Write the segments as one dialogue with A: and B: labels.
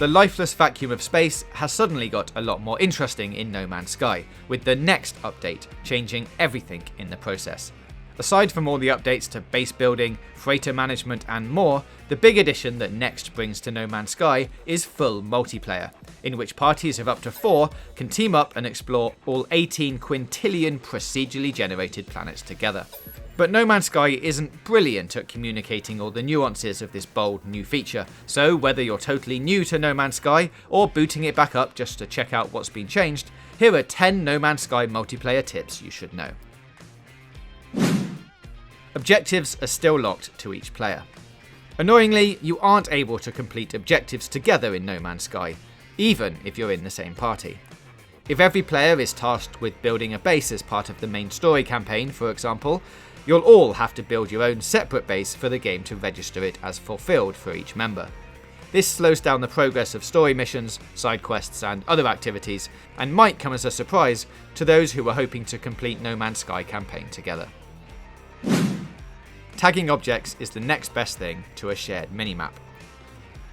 A: The lifeless vacuum of space has suddenly got a lot more interesting in No Man's Sky, with the next update changing everything in the process. Aside from all the updates to base building, freighter management and more, the big addition that Next brings to No Man's Sky is full multiplayer, in which parties of up to 4 can team up and explore all 18 quintillion procedurally generated planets together. But No Man's Sky isn't brilliant at communicating all the nuances of this bold new feature, so whether you're totally new to No Man's Sky or booting it back up just to check out what's been changed, here are 10 No Man's Sky multiplayer tips you should know. Objectives are still locked to each player. Annoyingly, you aren't able to complete objectives together in No Man's Sky, even if you're in the same party. If every player is tasked with building a base as part of the main story campaign, for example, you'll all have to build your own separate base for the game to register it as fulfilled for each member. This slows down the progress of story missions, side quests and other activities, and might come as a surprise to those who were hoping to complete No Man's Sky campaign together. Tagging objects is the next best thing to a shared minimap.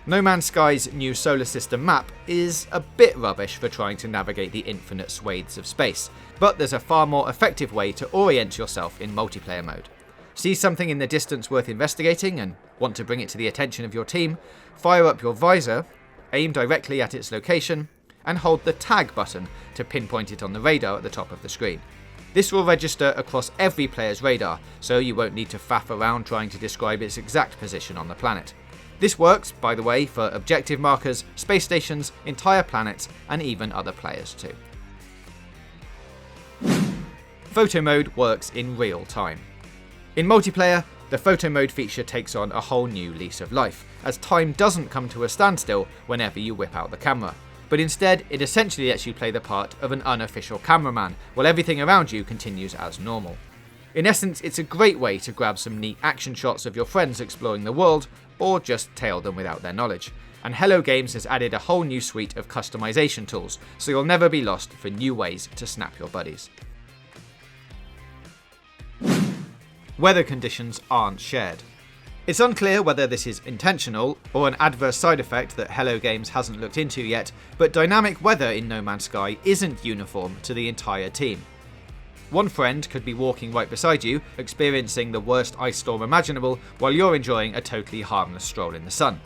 A: No Man's Sky's new solar system map is a bit rubbish for trying to navigate the infinite swathes of space, but there's a far more effective way to orient yourself in multiplayer mode. See something in the distance worth investigating and want to bring it to the attention of your team, fire up your visor, aim directly at its location, and hold the tag button to pinpoint it on the radar at the top of the screen. This will register across every player's radar, so you won't need to faff around trying to describe its exact position on the planet. This works, by the way, for objective markers, space stations, entire planets, and even other players too. Photo mode works in real time. In multiplayer, the photo mode feature takes on a whole new lease of life, as time doesn't come to a standstill whenever you whip out the camera. But instead, it essentially lets you play the part of an unofficial cameraman, while everything around you continues as normal. In essence, it's a great way to grab some neat action shots of your friends exploring the world, or just tail them without their knowledge. And Hello Games has added a whole new suite of customization tools, so you'll never be lost for new ways to snap your buddies. Weather conditions aren't shared. It's unclear whether this is intentional or an adverse side effect that Hello Games hasn't looked into yet, but dynamic weather in No Man's Sky isn't uniform to the entire team. One friend could be walking right beside you, experiencing the worst ice storm imaginable, while you're enjoying a totally harmless stroll in the sun.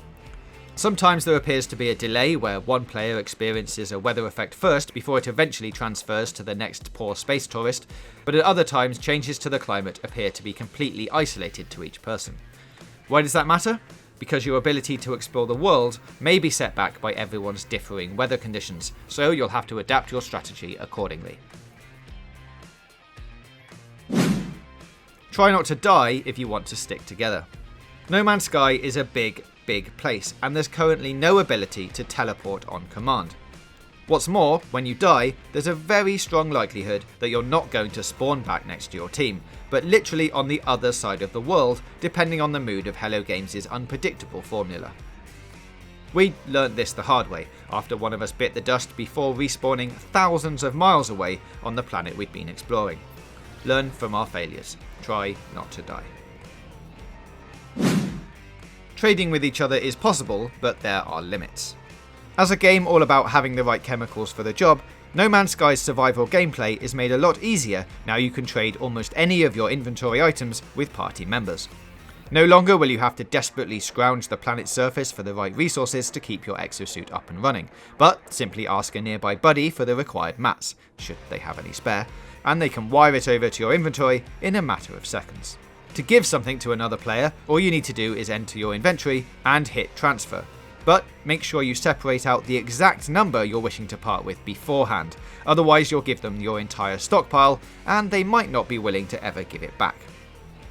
A: Sometimes there appears to be a delay where one player experiences a weather effect first before it eventually transfers to the next poor space tourist, but at other times changes to the climate appear to be completely isolated to each person. Why does that matter? Because your ability to explore the world may be set back by everyone's differing weather conditions, so you'll have to adapt your strategy accordingly. Try not to die if you want to stick together. No Man's Sky is a big place, and there's currently no ability to teleport on command. What's more, when you die, there's a very strong likelihood that you're not going to spawn back next to your team, but literally on the other side of the world, depending on the mood of Hello Games' unpredictable formula. We learnt this the hard way, after one of us bit the dust before respawning thousands of miles away on the planet we'd been exploring. Learn from our failures. Try not to die. Trading with each other is possible, but there are limits. As a game all about having the right chemicals for the job, No Man's Sky's survival gameplay is made a lot easier now you can trade almost any of your inventory items with party members. No longer will you have to desperately scrounge the planet's surface for the right resources to keep your exosuit up and running, but simply ask a nearby buddy for the required mats, should they have any spare, and they can wire it over to your inventory in a matter of seconds. To give something to another player, all you need to do is enter your inventory and hit transfer. But make sure you separate out the exact number you're wishing to part with beforehand, otherwise you'll give them your entire stockpile and they might not be willing to ever give it back.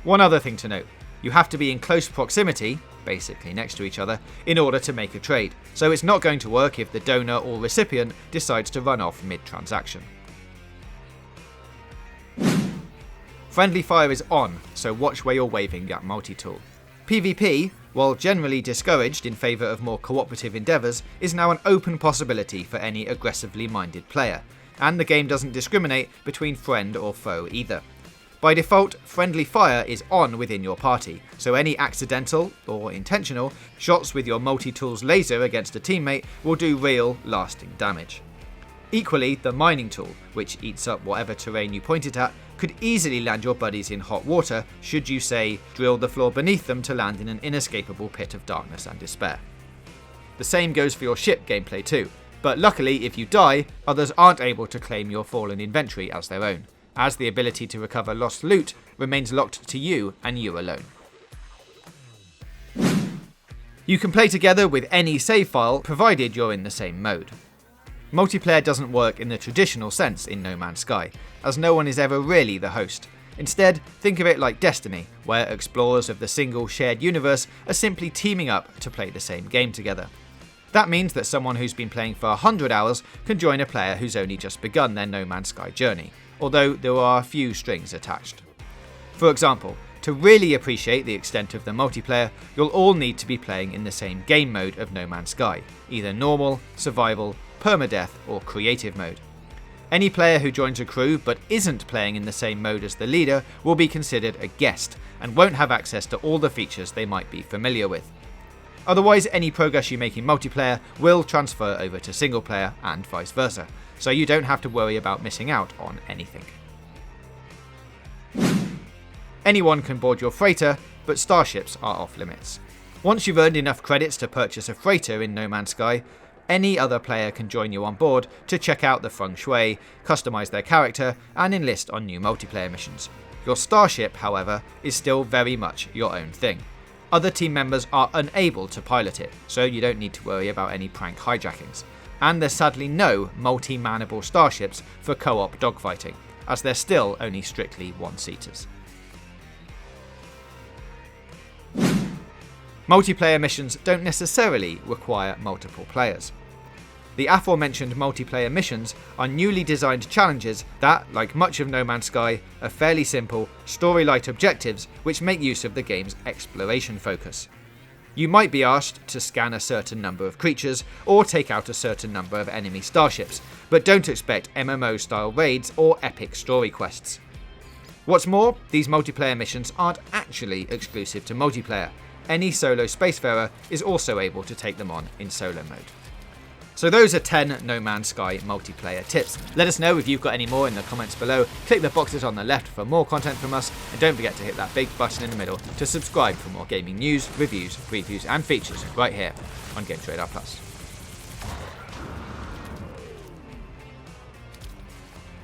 A: One other thing to note, you have to be in close proximity, basically next to each other, in order to make a trade, so it's not going to work if the donor or recipient decides to run off mid-transaction. Friendly fire is on, so watch where you're waving that multi-tool. PvP, while generally discouraged in favour of more cooperative endeavours, is now an open possibility for any aggressively minded player, and the game doesn't discriminate between friend or foe either. By default, friendly fire is on within your party, so any accidental, or intentional, shots with your multi-tools laser against a teammate will do real, lasting damage. Equally, the mining tool, which eats up whatever terrain you point it at, could easily land your buddies in hot water should you, say, drill the floor beneath them to land in an inescapable pit of darkness and despair. The same goes for your ship gameplay too, but luckily if you die, others aren't able to claim your fallen inventory as their own, as the ability to recover lost loot remains locked to you and you alone. You can play together with any save file provided you're in the same mode. Multiplayer doesn't work in the traditional sense in No Man's Sky, as no one is ever really the host. Instead, think of it like Destiny, where explorers of the single shared universe are simply teaming up to play the same game together. That means that someone who's been playing for 100 hours can join a player who's only just begun their No Man's Sky journey, although there are a few strings attached. For example, to really appreciate the extent of the multiplayer, you'll all need to be playing in the same game mode of No Man's Sky, either normal, survival, permadeath, or creative mode. Any player who joins a crew but isn't playing in the same mode as the leader will be considered a guest and won't have access to all the features they might be familiar with. Otherwise, any progress you make in multiplayer will transfer over to single player and vice versa, so you don't have to worry about missing out on anything. Anyone can board your freighter, but starships are off limits. Once you've earned enough credits to purchase a freighter in No Man's Sky, any other player can join you on board to check out the feng shui, customize their character, and enlist on new multiplayer missions. Your starship, however, is still very much your own thing. Other team members are unable to pilot it, so you don't need to worry about any prank hijackings. And there's sadly no multi-manable starships for co-op dogfighting, as they're still only strictly one-seaters. Multiplayer missions don't necessarily require multiple players. The aforementioned multiplayer missions are newly designed challenges that, like much of No Man's Sky, are fairly simple, story-light objectives which make use of the game's exploration focus. You might be asked to scan a certain number of creatures or take out a certain number of enemy starships, but don't expect MMO-style raids or epic story quests. What's more, these multiplayer missions aren't actually exclusive to multiplayer. Any solo spacefarer is also able to take them on in solo mode. So those are 10 No Man's Sky multiplayer tips. Let us know if you've got any more in the comments below. Click the boxes on the left for more content from us, and don't forget to hit that big button in the middle to subscribe for more gaming news, reviews, previews and features right here on Games Radar Plus.